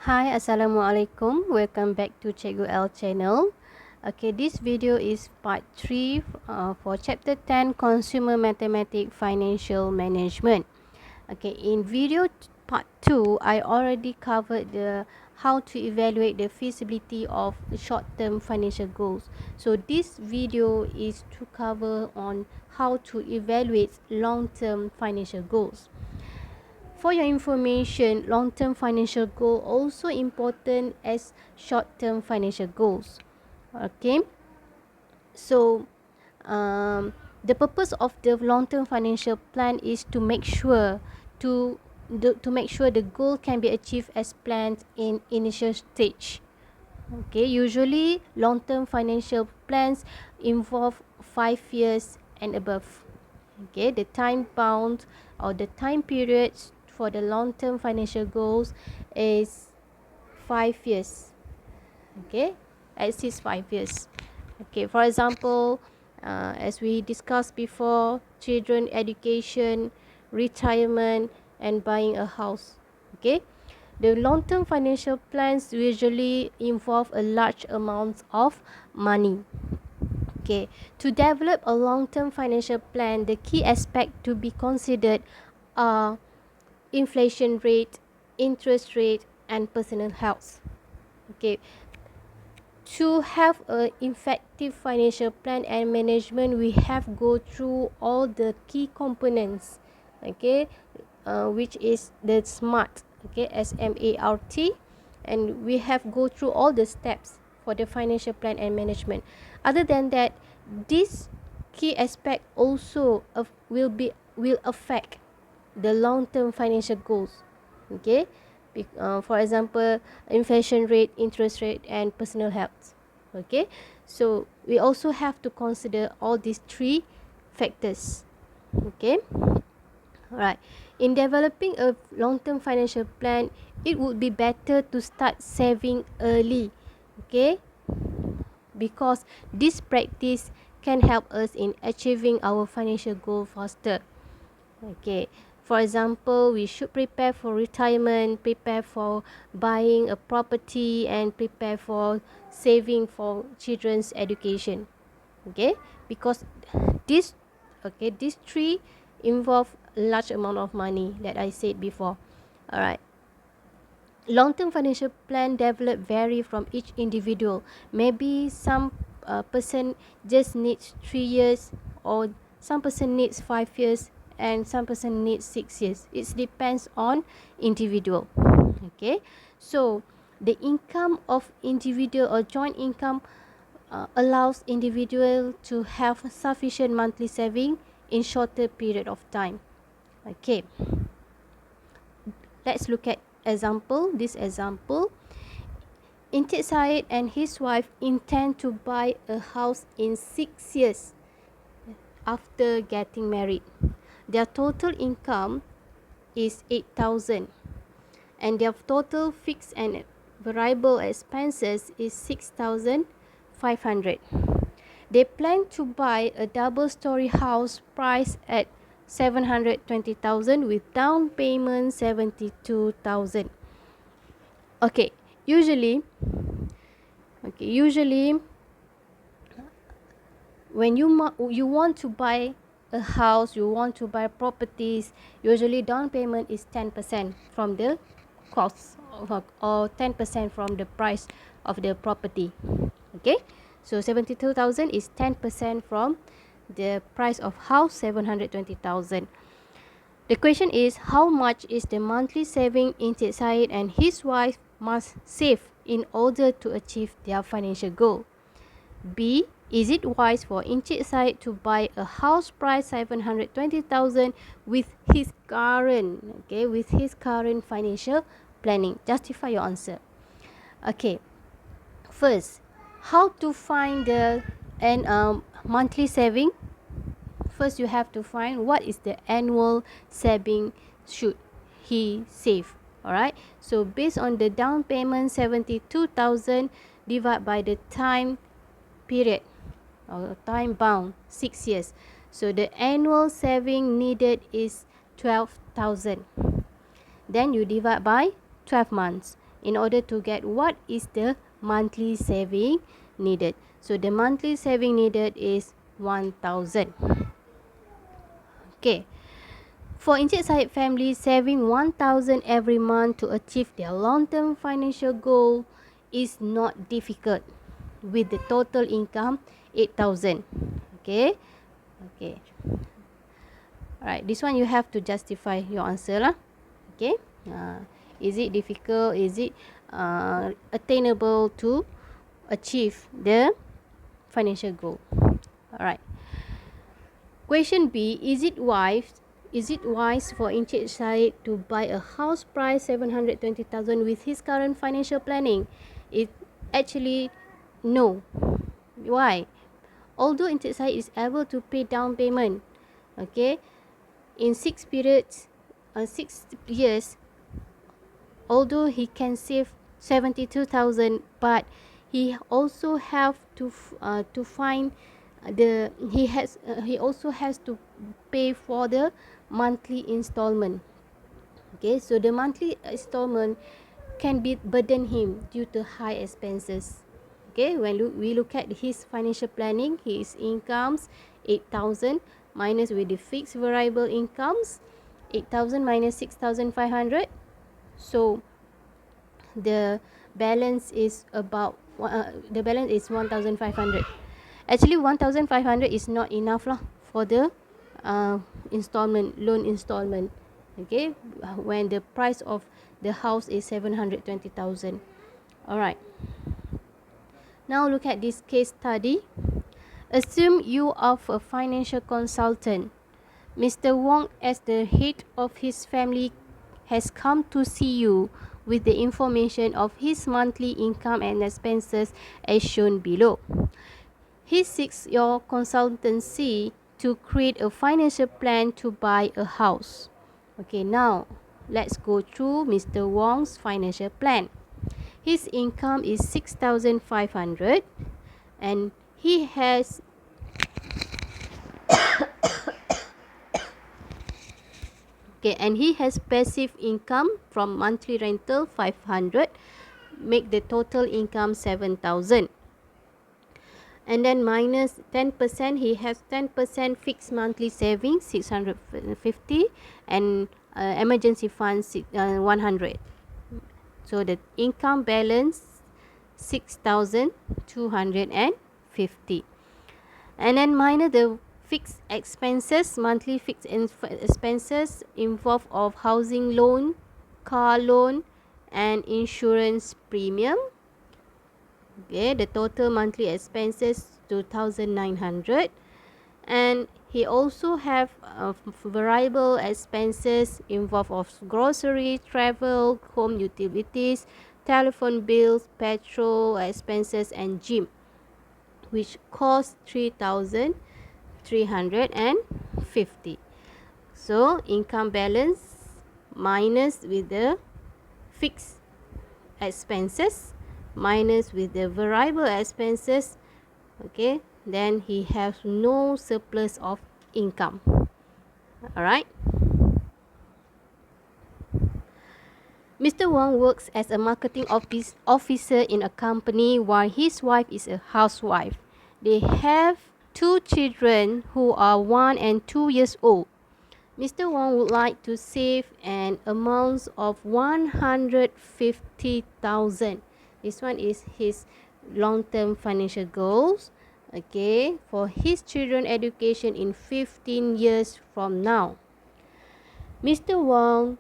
Hi, Assalamualaikum. Welcome back to Cikgu L channel. Okay, this video is part 3 for chapter 10 Consumer Mathematics Financial Management. Okay, in part 2, I already covered the how to evaluate the feasibility of short-term financial goals. So this video is to cover on how to evaluate long-term financial goals. For your information, long-term financial goal also important as short-term financial goals. Okay, so the purpose of the long-term financial plan is to make sure the goal can be achieved as planned in initial stage. Okay, usually long-term financial plans involve 5 years and above. Okay, the time bound or the time periods for the long-term financial goals is 5 years. Okay, at least 5 years. Okay, for example, as we discussed before, children education, retirement, and buying a house. Okay, the long-term financial plans usually involve a large amount of money. Okay, to develop a long-term financial plan, the key aspect to be considered are inflation rate, interest rate, and personal health. Okay, to have an effective financial plan and management, we have go through all the key components. Okay, which is the SMART. Okay, SMART, and we have go through all the steps for the financial plan and management. Other than that, this key aspect also will affect the long-term financial goals. Okay, for example, inflation rate, interest rate, and personal health. Okay, so we also have to consider all these three factors. Okay, alright. In developing a long-term financial plan, it would be better to start saving early. Okay, because this practice can help us in achieving our financial goal faster. Okay, for example, we should prepare for retirement, prepare for buying a property, and prepare for saving for children's education. Okay, because this these three involve large amount of money that I said before. All right, long-term financial plan develop vary from each individual. Maybe some person just needs 3 years, or some person needs 5 years, and some person needs 6 years. It depends on individual. Okay, so the income of individual or joint income allows individual to have sufficient monthly saving in shorter period of time. Okay, let's look at this example. Encik Syed and his wife intend to buy a house in 6 years after getting married. Their total income is 8,000, and their total fixed and variable expenses is 6,500. They plan to buy a double-story house priced at 720,000 with down payment 72,000. Okay, usually when you want to buy a house, you want to buy properties, usually down payment is 10% from the cost or 10% from the price of the property. Okay, so 72,000 is 10% from the price of house 720,000. The question is, how much is the monthly saving Encik Syed and his wife must save in order to achieve their financial goal? B, is it wise for Encik Syed to buy a house price 720,000 with his current financial planning? Justify your answer. Okay, first, how to find the monthly saving? First, you have to find what is the annual saving should he save. Alright, so based on the down payment 72,000 divided by the time period or time bound 6 years, so the annual saving needed is 12,000. Then you divide by 12 months, in order to get what is the monthly saving needed. So the monthly saving needed is 1,000. Okay. For Encik Syed family, saving 1,000 every month to achieve their long-term financial goal is not difficult with the total income 8,000. Okay. Okay. Alright, this one you have to justify your answer lah. Okay. Is it difficult? Is it attainable to achieve the financial goal? Alright. Question B, is it wise for Encik Syed to buy a house price 720,000 with his current financial planning? It actually no. Why? Although Encik Syed is able to pay down payment, okay, in 6 years, although he can save 72,000, but he also have to find he also has to pay for the monthly installment. Okay, so the monthly installment can be burden him due to high expenses. Okay, when we look at his financial planning, his incomes 8,000 minus with the fixed variable incomes 8,000 minus 6,500, so the balance is about 1,500. Actually 1,500 is not enough lah for the loan installment. Okay, when the price of the house is 720,000. Alright, now look at this case study. Assume you are a financial consultant. Mr. Wong, as the head of his family, has come to see you with the information of his monthly income and expenses as shown below. He seeks your consultancy to create a financial plan to buy a house. Okay, now let's go through Mr. Wong's financial plan. His income is 6,500 and he has passive income from monthly rental 500, make the total income 7,000. And then minus 10%, he has 10% fixed monthly savings 650 and emergency funds 100. So the income balance 6,250. And then minus the fixed expenses, monthly fixed expenses involve of housing loan, car loan and insurance premium. Okay, the total monthly expenses 2,900. And he also have variable expenses involve of grocery, travel, home utilities, telephone bills, petrol expenses and gym, which cost 3,350. So income balance minus with the fixed expenses minus with the variable expenses, okay, then he has no surplus of income. Alright. Mr. Wong works as a marketing officer in a company while his wife is a housewife. They have 2 children who are 1 and 2 years old. Mr. Wong would like to save an amount of 150,000. This one is his long-term financial goals, okay, for his children education in 15 years from now. Mr. Wong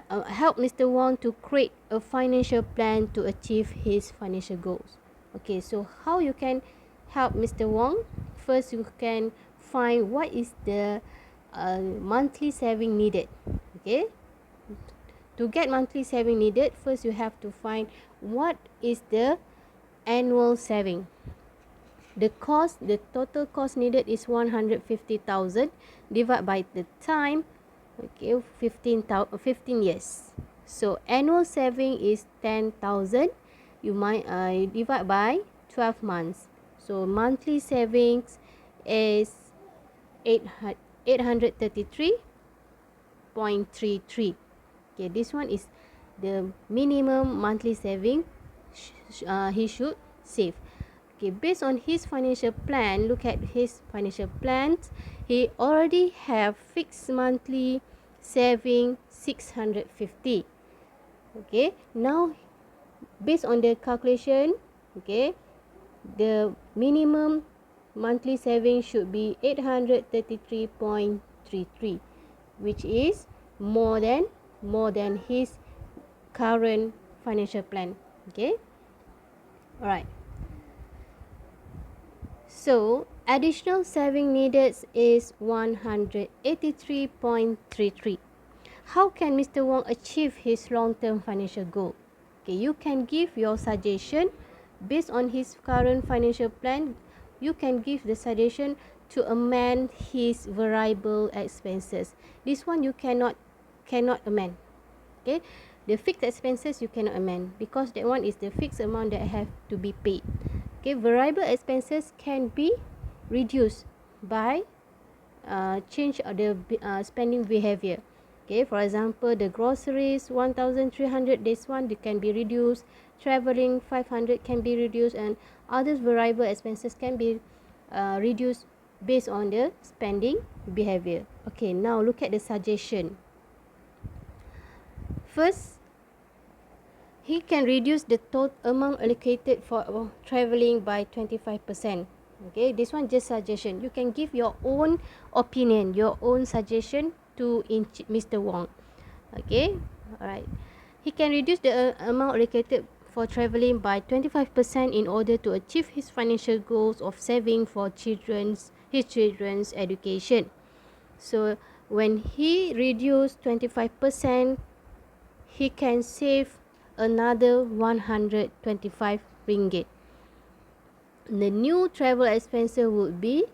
help Mr. Wong to create a financial plan to achieve his financial goals. Okay, so how you can help Mr. Wong? First, you can find what is the monthly saving needed. Okay, to get monthly saving needed, first you have to find what is the annual saving. The total cost needed is 150,000 divided by the time, okay, 15 years. So annual saving is 10,000. You might divide by 12 months. So monthly savings is 833.33. Okay, this one is the minimum monthly saving he should save. Okay, based on his financial plan, look at his financial plans. He already have fixed monthly saving 650. Okay, now based on the calculation, okay, the minimum monthly saving should be 833.33, which is more than his current financial plan. Okay, alright. So additional saving needed is 183.33. How can Mr. Wong achieve his long-term financial goal? Okay, you can give your suggestion based on his current financial plan. You can give the suggestion to amend his variable expenses. This one you cannot amend. Okay, the fixed expenses you cannot amend because that one is the fixed amount that have to be paid. Okay, variable expenses can be reduced by change of the spending behavior. Okay, for example, the groceries 1,300, this one they can be reduced. Traveling 500 can be reduced, and other variable expenses can be reduced based on the spending behavior. Okay, now look at the suggestion. First, he can reduce the total amount allocated for traveling by 25%. Okay, this one just suggestion. You can give your own opinion, your own suggestion to Mr. Wong. Okay, alright. He can reduce the amount allocated for traveling by 25% in order to achieve his financial goals of saving for his children's education. So when he reduced 25%, he can save another 125 ringgit. The new travel expense would be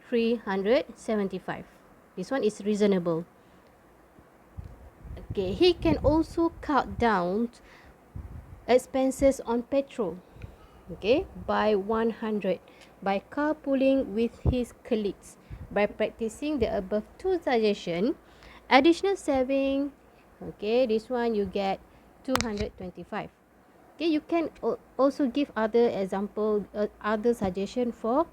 375. This one is reasonable. Okay, he can also cut down expenses on petrol, okay, by 100 by carpooling with his colleagues. By practicing the above two suggestions, additional saving, okay, this one you get 225. Okay, you can also give other example, other suggestion for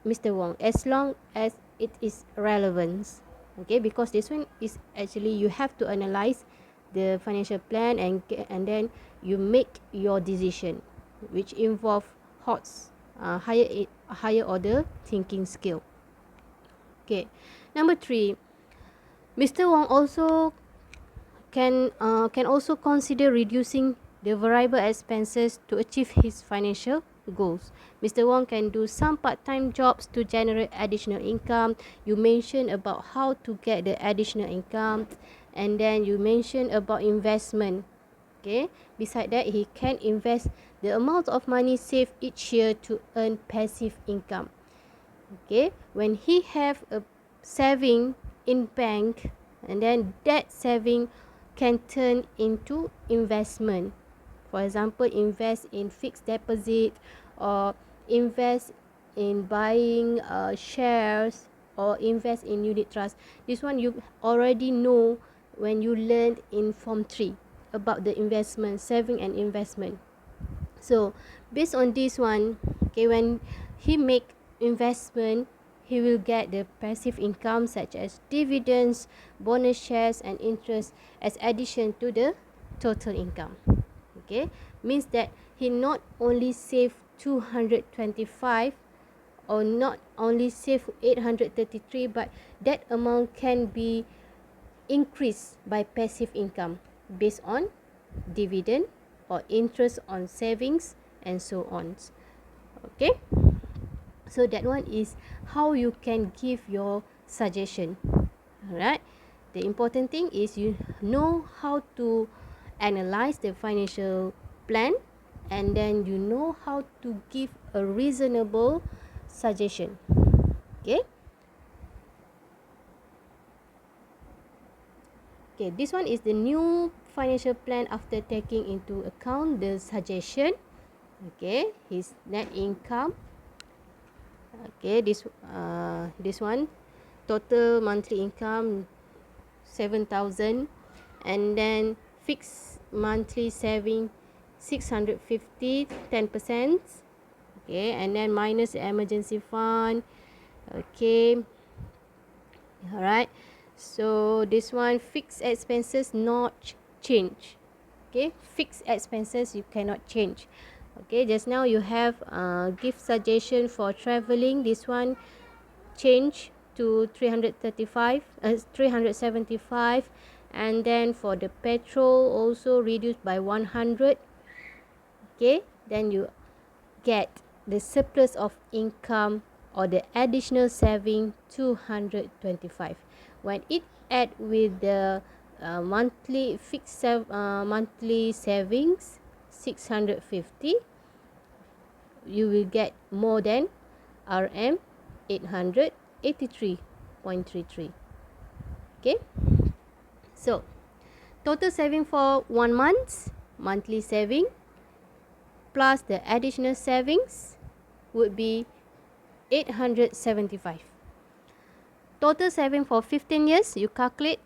Mr. Wong as long as it is relevant. Okay, because this one is actually you have to analyze the financial plan and then you make your decision, which involve higher order thinking skill. Okay, number 3, Mr. Wong also can also consider reducing the variable expenses to achieve his financial goals. Mr. Wong can do some part-time jobs to generate additional income. You mentioned about how to get the additional income, and then you mentioned about investment. Okay, beside that, he can invest the amount of money saved each year to earn passive income. Okay, when he have a saving in bank, and then that saving can turn into investment. For example, invest in fixed deposit or invest in buying shares or invest in unit trust. This one you already know when you learned in Form 3 about the investment, saving and investment. So based on this one, okay, when he make investment, he will get the passive income such as dividends, bonus shares and interest as addition to the total income. Okay, means that he not only save 225 or not only save 833, but that amount can be increased by passive income based on dividend or interest on savings and so on. Okay, so that one is how you can give your suggestion. Alright, the important thing is you know how to analyze the financial plan, and then you know how to give a reasonable suggestion. Okay, okay, this one is the new financial plan after taking into account the suggestion. Okay, his net income. Okay, this one, total monthly income 7,000, and then fixed monthly saving 650, 10%. Okay, and then minus the emergency fund. Okay, alright, so this one, fixed expenses not change. Okay, fixed expenses you cannot change. Okay, just now you have gift suggestion for traveling. This one change to 375, and then for the petrol also reduced by 100. Okay, then you get the surplus of income or the additional saving 225. When it add with the monthly monthly savings 650, you will get more than RM 883.33. Okay, so total saving for 1 month monthly saving plus the additional savings would be 875. Total saving for 15 years, you calculate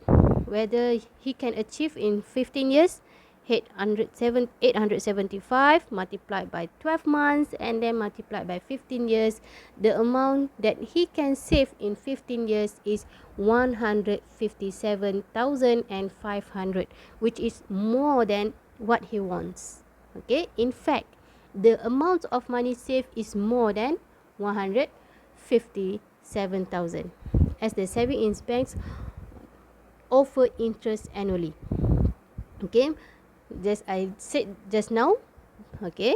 whether he can achieve in 15 years. 875 multiplied by 12 months and then multiplied by 15 years. The amount that he can save in 15 years is 157,500, which is more than what he wants. Okay, in fact, the amount of money saved is more than 157,000, as the saving in banks offer interest annually. Okay, just I said just now. Okay,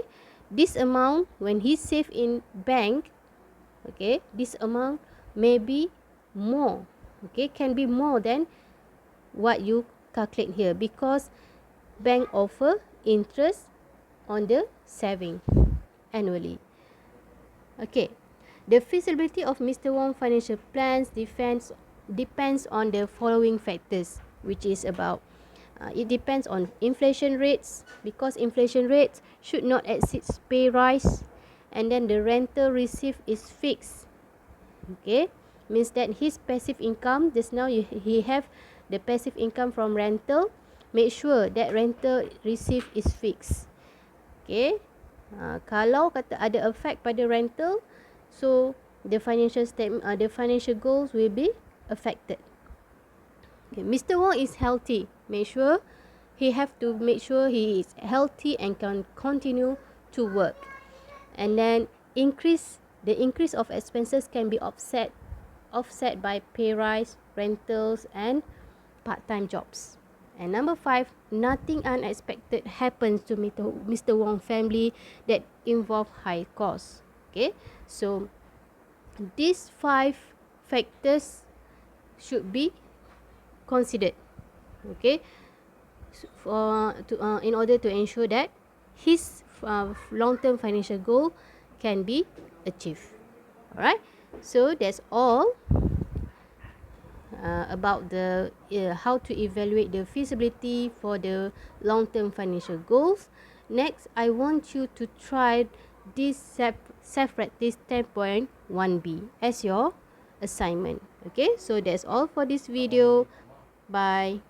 this amount when he save in bank, okay, this amount may be more. Okay, can be more than what you calculate here, because bank offer interest on the saving annually. Okay, the feasibility of Mr. Wong financial plans depends on the following factors, which is about it depends on inflation rates, because inflation rates should not exceed pay rise, and then the rental received is fixed. Okay, means that his passive income, just now he have the passive income from rental, make sure that rental received is fixed. Okay, kalau kata ada effect pada rental, so the financial statement, the financial goals will be affected. Okay, Mr. Wong is healthy. Make sure he have to make sure he is healthy and can continue to work. And then the increase of expenses can be offset by pay rise, rentals, and part-time jobs. And number 5, nothing unexpected happens to Mr. Wong family that involve high costs. Okay, so these 5 factors should be considered. Okay, in order to ensure that his long-term financial goal can be achieved. Alright, so that's all about the how to evaluate the feasibility for the long-term financial goals. Next, I want you to try this self-practice 10.1b as your assignment. Okay, so that's all for this video. Bye.